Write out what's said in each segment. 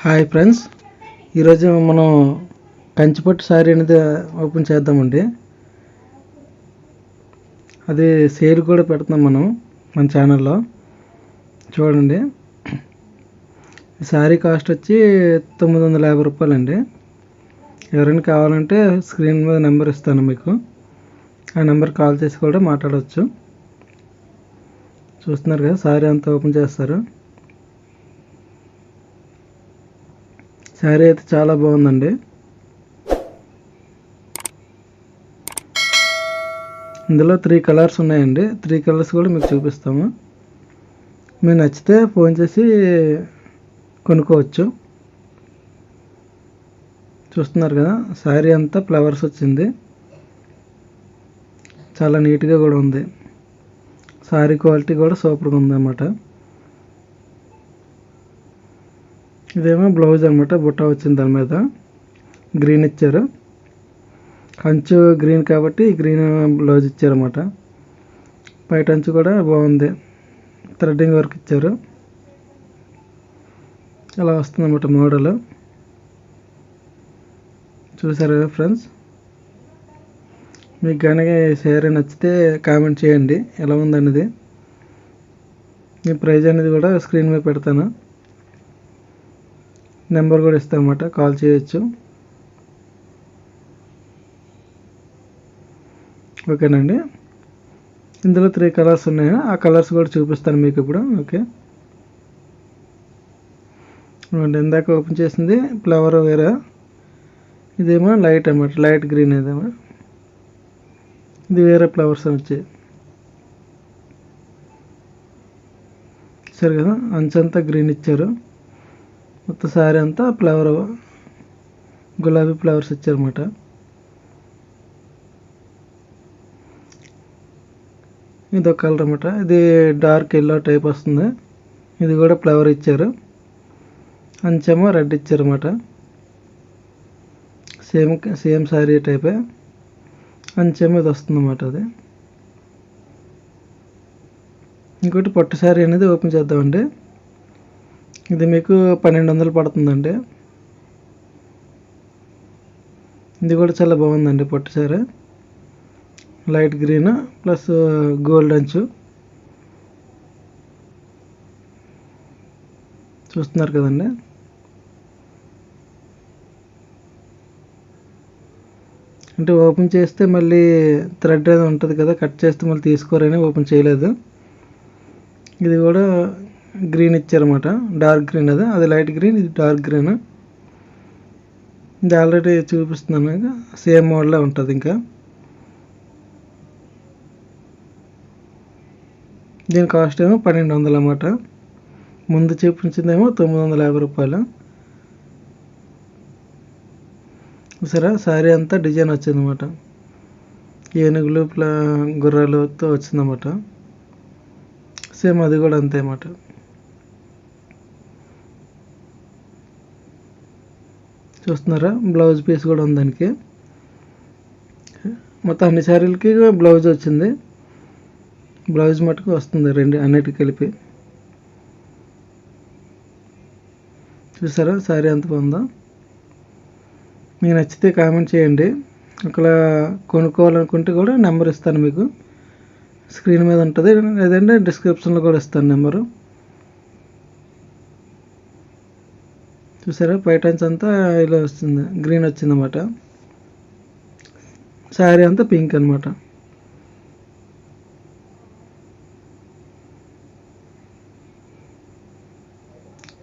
Hi friends, ఈరోజు మనం కంచిపట్టు శారీ అనేది ఓపెన్ చేద్దామండి. అది సేల్ కూడా పెడుతున్నాం మనం మన ఛానల్లో. చూడండి, ఈ శారీ కాస్ట్ వచ్చి 950 రూపాయలండి. ఎవరైనా కావాలంటే స్క్రీన్ మీద నెంబర్ ఇస్తాను మీకు, ఆ నెంబర్ కాల్ చేసి కూడా మాట్లాడవచ్చు. చూస్తున్నారు కదా, శారీ అంతా ఓపెన్ చేస్తారు. శారీ అయితే చాలా బాగుందండి. ఇందులో 3 కలర్స్ ఉన్నాయండి. 3 కలర్స్ కూడా మీకు చూపిస్తాము. మీకు నచ్చితే ఫోన్ చేసి కొనుక్కోవచ్చు. చూస్తున్నారు కదా, శారీ అంతా ఫ్లవర్స్ వచ్చింది. చాలా నీట్గా కూడా ఉంది. శారీ క్వాలిటీ కూడా సూపర్గా ఉందన్నమాట. ఇదేమో బ్లౌజ్ అనమాట. బుట్ట వచ్చింది, దాని మీద గ్రీన్ ఇచ్చారు. కంచు గ్రీన్ కాబట్టి గ్రీన్ బ్లౌజ్ ఇచ్చారన్నమాట. బయట అంచు కూడా బాగుంది, థ్రెడ్డింగ్ వర్క్ ఇచ్చారు. అలా వస్తుందన్నమాట మోడల్. చూసారు కదా ఫ్రెండ్స్, మీకు కనుక శారీ నచ్చితే కామెంట్ చేయండి ఎలా ఉందనేది. మీ ప్రైజ్ అనేది కూడా స్క్రీన్ మీద పెడతాను, నెంబర్ కూడా ఇస్తాను అన్నమాట, కాల్ చేయొచ్చు. ఓకేనండి. ఇందులో 3 కలర్స్ ఉన్నాయి, ఆ కలర్స్ కూడా చూపిస్తాను మీకు ఇప్పుడు. ఓకే, ఇందాక ఓపెన్ చేసింది ఫ్లవర్ వేరే, ఇదేమో లైట్ అన్నమాట, లైట్ గ్రీన్. ఇదేమో ఇది వేరే ఫ్లవర్స్ వచ్చాయి. సరే కదా, అంచంతా గ్రీన్ ఇచ్చారు. మొత్తం శారీ అంతా ఫ్లవర్, గులాబీ ఫ్లవర్స్ ఇచ్చారన్నమాట. ఇది ఒక కలర్ అన్నమాట. ఇది డార్క్ ఎల్లో టైప్ వస్తుంది. ఇది కూడా ఫ్లవర్ ఇచ్చారు. అంచెమో రెడ్ ఇచ్చారన్నమాట. సేమ్ శారీ టైపే, అంచెమో ఇది వస్తుందన్నమాట. అది ఇంకోటి పట్టు శారీ అనేది ఓపెన్ చేద్దామండి. ఇది మీకు 1200 పడుతుందండి. ఇది కూడా చాలా బాగుందండి పట్టు sari. Light green plus gold అంచు. చూస్తున్నారు కదండి. అంటే ఓపెన్ చేస్తే మళ్ళీ థ్రెడ్ అది ఉంటుంది కదా, కట్ చేస్తే మళ్ళీ తీసుకోరని ఓపెన్ చేయలేదు. ఇది కూడా గ్రీన్ ఇచ్చారన్నమాట, డార్క్ గ్రీన్. అది లైట్ గ్రీన్, ఇది డార్క్ గ్రీన్. ఇది ఆల్రెడీ చూపిస్తున్నాను, సేమ్ మోడలే ఉంటుంది. ఇంకా దీని కాస్ట్ ఏమో 1200 అన్నమాట. ముందు చూపించిందేమో 950 రూపాయలు. సరే, శారీ అంతా డిజైన్ వచ్చిందన్నమాట. ఏనుగులు గుర్రాలతో వచ్చిందన్నమాట. సేమ్ అది కూడా అంతే అన్నమాట. చూస్తున్నారా, బ్లౌజ్ పీస్ కూడా ఉంది దానికి. మొత్తం అన్ని శారీలకి బ్లౌజ్ వచ్చింది. బ్లౌజ్ మటుకు వస్తుంది అన్నిటికి కలిపి. చూసారా శారీ ఎంత బాగుందో. మీకు నచ్చితే కామెంట్ చేయండి. ఒకవేళ కొనుక్కోవాలనుకుంటే కూడా నెంబర్ ఇస్తాను మీకు, స్క్రీన్ మీద ఉంటుంది, లేదంటే డిస్క్రిప్షన్లో కూడా ఇస్తాను నెంబరు. చూసారా, పైటన్స్ అంతా ఇలా వస్తుంది, గ్రీన్ వచ్చిందన్నమాట. శారీ అంతా పింక్ అనమాట.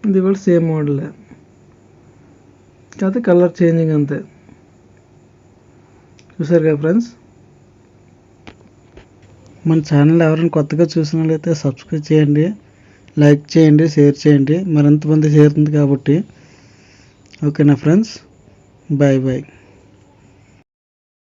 ఇది కూడా సేమ్ మోడలే, కాకపోతే కలర్ చేంజింగ్ అంతే. చూసారు కదా ఫ్రెండ్స్, మన ఛానల్ ఎవరైనా కొత్తగా చూసినట్లయితే సబ్స్క్రైబ్ చేయండి, లైక్ చేయండి, షేర్ చేయండి. మరింతమంది చేరుతుంది కాబట్టి. ఓకేనా ఫ్రెండ్స్, బాయ్ బాయ్.